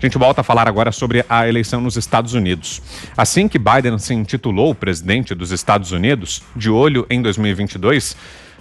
A gente volta a falar agora sobre a eleição nos Estados Unidos. Assim que Biden se intitulou presidente dos Estados Unidos, de olho em 2022,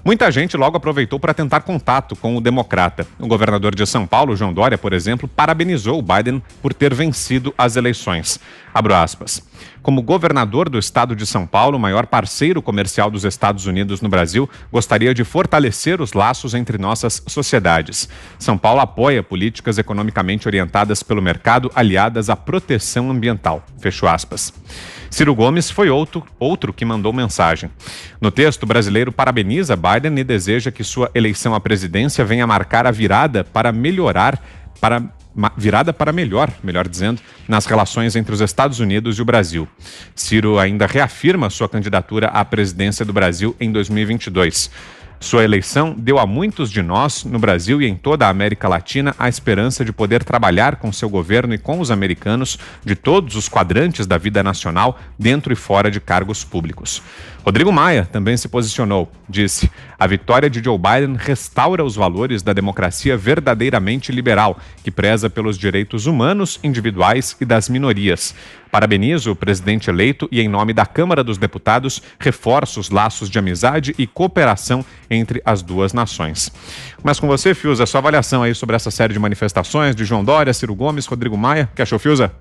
muita gente logo aproveitou para tentar contato com o democrata. O governador de São Paulo, João Dória, por exemplo, parabenizou o Biden por ter vencido as eleições. Abro aspas. Como governador do estado de São Paulo, maior parceiro comercial dos Estados Unidos no Brasil, gostaria de fortalecer os laços entre nossas sociedades. São Paulo apoia políticas economicamente orientadas pelo mercado, aliadas à proteção ambiental. Fecho aspas. Ciro Gomes foi outro que mandou mensagem. No texto, o brasileiro parabeniza Biden e deseja que sua eleição à presidência venha marcar a virada para melhor, melhor dizendo, nas relações entre os Estados Unidos e o Brasil. Ciro ainda reafirma sua candidatura à presidência do Brasil em 2022. Sua eleição deu a muitos de nós, no Brasil e em toda a América Latina, a esperança de poder trabalhar com seu governo e com os americanos de todos os quadrantes da vida nacional, dentro e fora de cargos públicos. Rodrigo Maia também se posicionou. Disse: a vitória de Joe Biden restaura os valores da democracia verdadeiramente liberal, que preza pelos direitos humanos, individuais e das minorias. Parabenizo o presidente eleito e, em nome da Câmara dos Deputados, reforço os laços de amizade e cooperação entre as duas nações. Mas com você, Fiuza, a sua avaliação aí sobre essa série de manifestações de João Dória, Ciro Gomes, Rodrigo Maia. O que achou, Fiuza?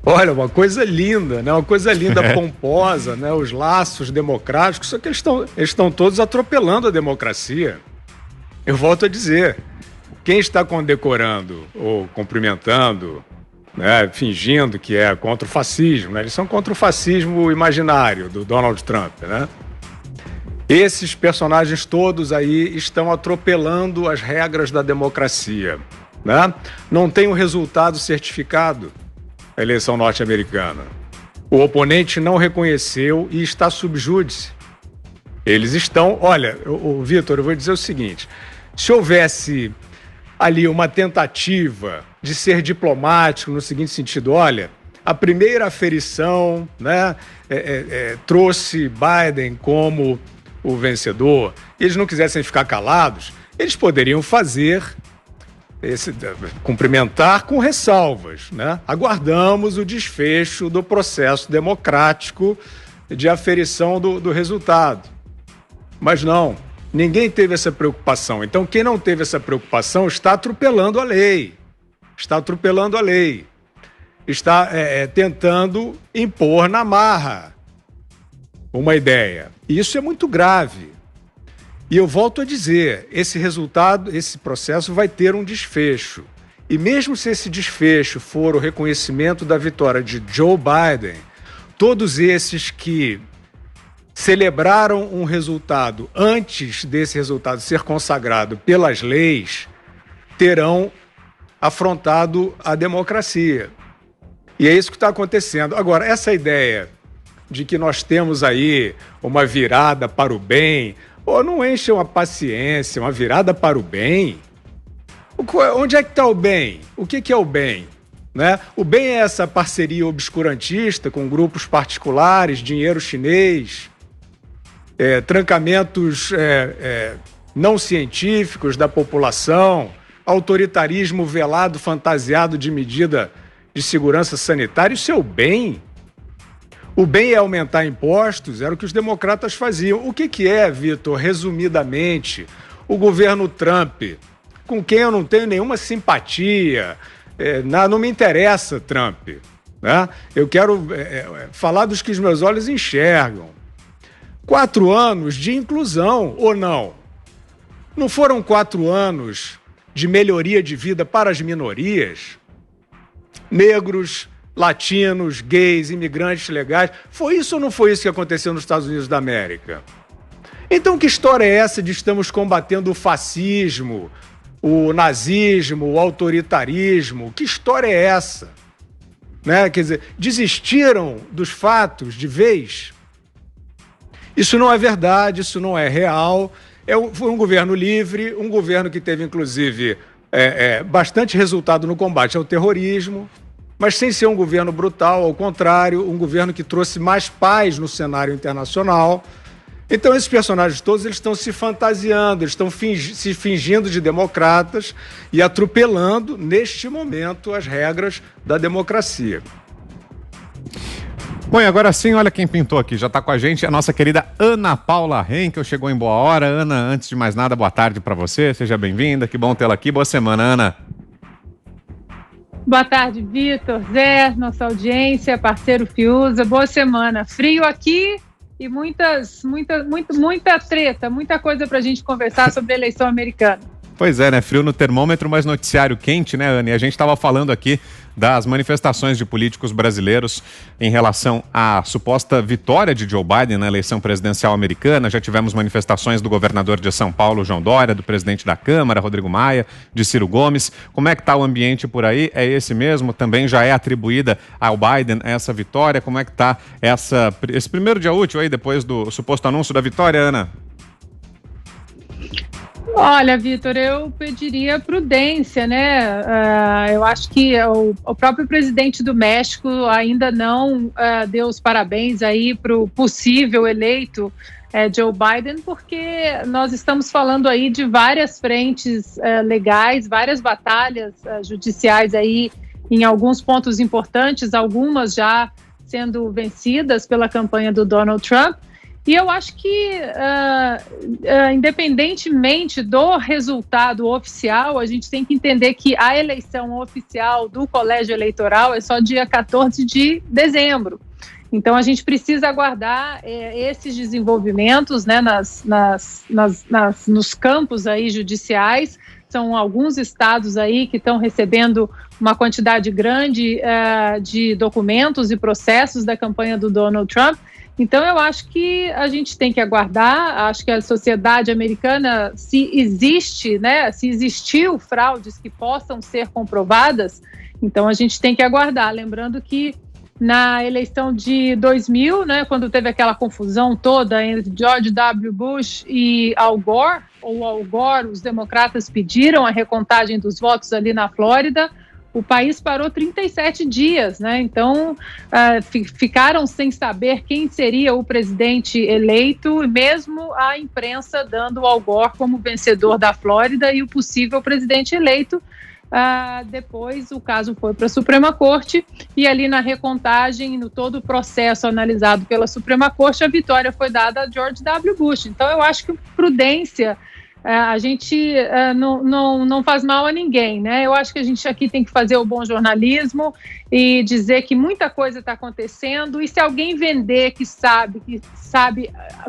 Olha, uma coisa linda, né? Uma coisa linda, pomposa, né? Os laços democráticos, só que eles estão todos atropelando a democracia. Eu volto a dizer, quem está condecorando ou cumprimentando, né, fingindo que é contra o fascismo, né? Eles são contra o fascismo imaginário do Donald Trump, né? Esses personagens todos aí estão atropelando as regras da democracia, né? Não tem um resultado certificado a eleição norte-americana. O oponente não reconheceu e está sub júdice. Eles estão... Olha, Vitor, eu vou dizer o seguinte, se houvesse ali uma tentativa de ser diplomático no seguinte sentido, olha, a primeira aferição, né, trouxe Biden como o vencedor, e eles não quisessem ficar calados, eles poderiam fazer... cumprimentar com ressalvas, né? Aguardamos o desfecho do processo democrático de aferição do resultado. Mas não, ninguém teve essa preocupação. Então, quem não teve essa preocupação está atropelando a lei. Está atropelando a lei. Está tentando impor na marra uma ideia. E isso é muito grave. E eu volto a dizer, esse resultado, esse processo vai ter um desfecho. E mesmo se esse desfecho for o reconhecimento da vitória de Joe Biden, todos esses que celebraram um resultado antes desse resultado ser consagrado pelas leis, terão afrontado a democracia. E é isso que está acontecendo. Agora, essa ideia de que nós temos aí uma virada para o bem... não encham a paciência, uma virada para o bem. Onde é que está o bem? O que é o bem? Né? O bem é essa parceria obscurantista com grupos particulares, dinheiro chinês, trancamentos não científicos da população, autoritarismo velado, fantasiado de medida de segurança sanitária. Isso é o bem? O bem é aumentar impostos, era o que os democratas faziam. O que é, Vitor, resumidamente, o governo Trump, com quem eu não tenho nenhuma simpatia, não me interessa Trump, né? Eu quero falar dos que os meus olhos enxergam. 4 anos de inclusão, ou não? Não foram 4 anos de melhoria de vida para as minorias? Negros, latinos, gays, imigrantes legais. Foi isso ou não foi isso que aconteceu nos Estados Unidos da América? Então, que história é essa de estamos combatendo o fascismo, o nazismo, o autoritarismo? Que história é essa? Né? Quer dizer, desistiram dos fatos de vez? Isso não é verdade, isso não é real. Foi um governo livre, um governo que teve, inclusive, bastante resultado no combate ao terrorismo, mas sem ser um governo brutal, ao contrário, um governo que trouxe mais paz no cenário internacional, Então esses personagens todos eles estão se fantasiando, eles estão se fingindo de democratas e atropelando, neste momento, as regras da democracia. Bom, e agora sim, olha quem pintou aqui, já está com a gente, a nossa querida Ana Paula Henkel, chegou em boa hora. Ana, antes de mais nada, boa tarde para você, seja bem-vinda, que bom tê-la aqui, boa semana, Ana. Boa tarde, Vitor, Zé, nossa audiência, parceiro Fiuza, boa semana. Frio aqui e muita treta, muita coisa para a gente conversar sobre a eleição americana. Pois é, né? Frio no termômetro, mas noticiário quente, né, Ana? E a gente estava falando aqui das manifestações de políticos brasileiros em relação à suposta vitória de Joe Biden na eleição presidencial americana. Já tivemos manifestações do governador de São Paulo, João Dória, do presidente da Câmara, Rodrigo Maia, de Ciro Gomes. Como é que está o ambiente por aí? É esse mesmo? Também já é atribuída ao Biden essa vitória? Como é que está esse primeiro dia útil aí, depois do suposto anúncio da vitória, Ana? Olha, Vitor, eu pediria prudência, né? Eu acho que o próprio presidente do México ainda não deu os parabéns aí para o possível eleito Joe Biden, porque nós estamos falando aí de várias frentes legais, várias batalhas judiciais aí em alguns pontos importantes, algumas já sendo vencidas pela campanha do Donald Trump. E eu acho que, independentemente do resultado oficial, a gente tem que entender que a eleição oficial do colégio eleitoral é só dia 14 de dezembro. Então, a gente precisa aguardar esses desenvolvimentos, né, nos campos aí judiciais. São alguns estados aí que estão recebendo uma quantidade grande de documentos e processos da campanha do Donald Trump. Então, eu acho que a gente tem que aguardar, acho que a sociedade americana, se existe, né, se existiu fraudes que possam ser comprovadas, então a gente tem que aguardar. Lembrando que na eleição de 2000, né, quando teve aquela confusão toda entre George W. Bush e Al Gore, os democratas pediram a recontagem dos votos ali na Flórida, o país parou 37 dias, né? Então, ficaram sem saber quem seria o presidente eleito, e mesmo a imprensa dando Al Gore como vencedor da Flórida e o possível presidente eleito. Depois o caso foi para a Suprema Corte e ali na recontagem, no todo o processo analisado pela Suprema Corte, a vitória foi dada a George W. Bush. Então, eu acho que prudência... a gente não faz mal a ninguém, né? Eu acho que a gente aqui tem que fazer o bom jornalismo e dizer que muita coisa está acontecendo, e se alguém vender que sabe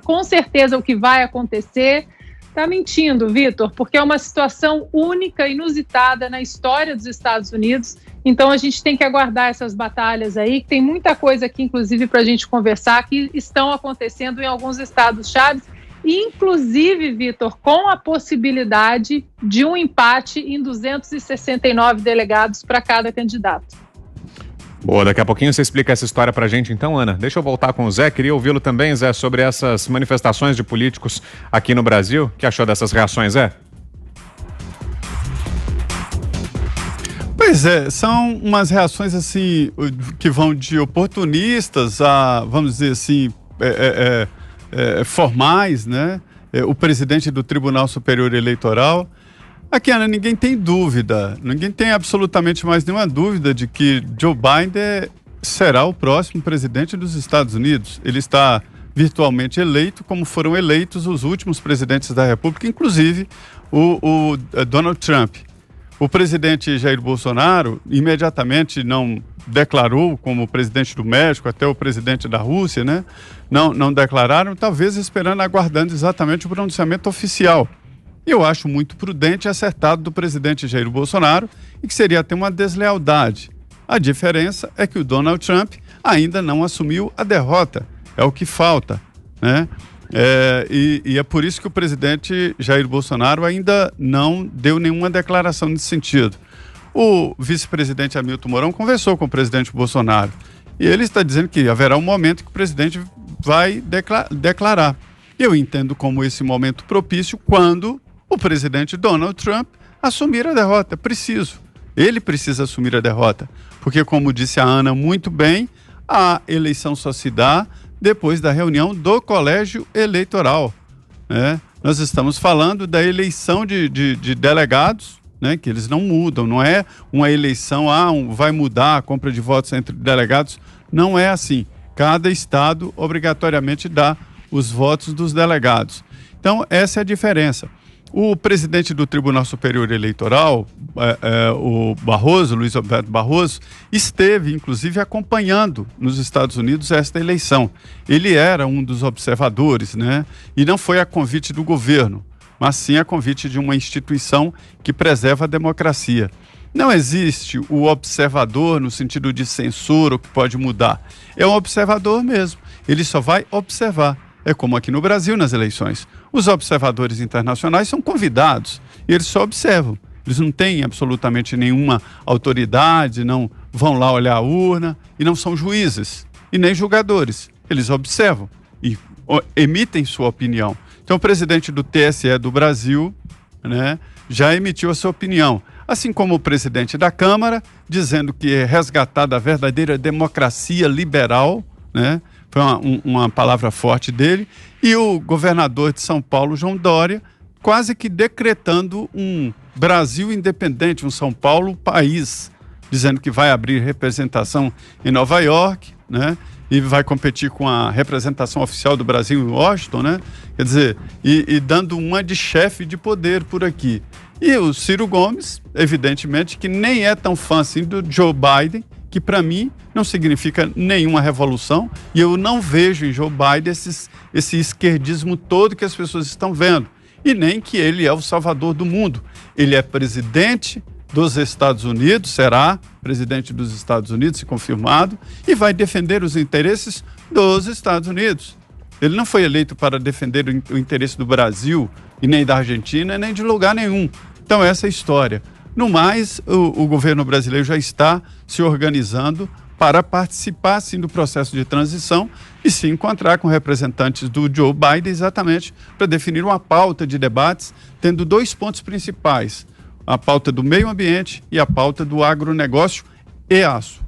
com certeza o que vai acontecer, está mentindo, Vitor, porque é uma situação única, inusitada na história dos Estados Unidos. Então a gente tem que aguardar essas batalhas aí, que tem muita coisa aqui, inclusive, para a gente conversar, que estão acontecendo em alguns estados-chave, inclusive, Vitor, com a possibilidade de um empate em 269 delegados para cada candidato. Boa, daqui a pouquinho você explica essa história pra gente então, Ana. Deixa eu voltar com o Zé, queria ouvi-lo também, Zé, sobre essas manifestações de políticos aqui no Brasil. O que achou dessas reações, Zé? Pois é, são umas reações assim, que vão de oportunistas a, vamos dizer assim, formais, né? O presidente do Tribunal Superior Eleitoral. Aqui, Ana, ninguém tem dúvida, ninguém tem absolutamente mais nenhuma dúvida de que Joe Biden será o próximo presidente dos Estados Unidos. Ele está virtualmente eleito, como foram eleitos os últimos presidentes da República, inclusive o Donald Trump. O presidente Jair Bolsonaro imediatamente não declarou como presidente do México, até o presidente da Rússia, né? Não declararam, talvez esperando, aguardando exatamente o pronunciamento oficial. Eu acho muito prudente e acertado do presidente Jair Bolsonaro, e que seria até uma deslealdade. A diferença é que o Donald Trump ainda não assumiu a derrota. É o que falta, né? E é por isso que o presidente Jair Bolsonaro ainda não deu nenhuma declaração nesse sentido. O vice-presidente Hamilton Mourão conversou com o presidente Bolsonaro e ele está dizendo que haverá um momento que o presidente vai declarar. Eu entendo como esse momento propício quando o presidente Donald Trump assumir a derrota. Ele precisa assumir a derrota, porque, como disse a Ana muito bem, a eleição só se dá depois da reunião do colégio eleitoral, né? Nós estamos falando da eleição de delegados, né, que eles não mudam, não é uma eleição, vai mudar a compra de votos entre delegados, não é assim. Cada estado obrigatoriamente dá os votos dos delegados. Então, essa é a diferença. O presidente do Tribunal Superior Eleitoral, o Barroso, Luiz Roberto Barroso, esteve, inclusive, acompanhando nos Estados Unidos esta eleição. Ele era um dos observadores, né? E não foi a convite do governo, mas sim a convite de uma instituição que preserva a democracia. Não existe o observador no sentido de censura, o que pode mudar. É um observador mesmo. Ele só vai observar. É como aqui no Brasil, nas eleições. Os observadores internacionais são convidados e eles só observam. Eles não têm absolutamente nenhuma autoridade, não vão lá olhar a urna e não são juízes e nem julgadores. Eles observam e emitem sua opinião. Então, o presidente do TSE do Brasil, né, já emitiu a sua opinião. Assim como o presidente da Câmara, dizendo que é resgatada a verdadeira democracia liberal, né? Foi uma palavra forte dele. E o governador de São Paulo, João Dória, quase que decretando um Brasil independente, um São Paulo país, dizendo que vai abrir representação em Nova York, né? E vai competir com a representação oficial do Brasil em Washington, né? Quer dizer, e dando uma de chefe de poder por aqui. E o Ciro Gomes, evidentemente, que nem é tão fã assim do Joe Biden, que para mim não significa nenhuma revolução, e eu não vejo em Joe Biden esse esquerdismo todo que as pessoas estão vendo, e nem que ele é o salvador do mundo. Ele é presidente dos Estados Unidos, será presidente dos Estados Unidos, se confirmado, e vai defender os interesses dos Estados Unidos. Ele não foi eleito para defender o interesse do Brasil, e nem da Argentina, nem de lugar nenhum. Então essa é a história. No mais, o governo brasileiro já está se organizando para participar, sim, do processo de transição e se encontrar com representantes do Joe Biden exatamente para definir uma pauta de debates, tendo 2 pontos principais: a pauta do meio ambiente e a pauta do agronegócio e aço.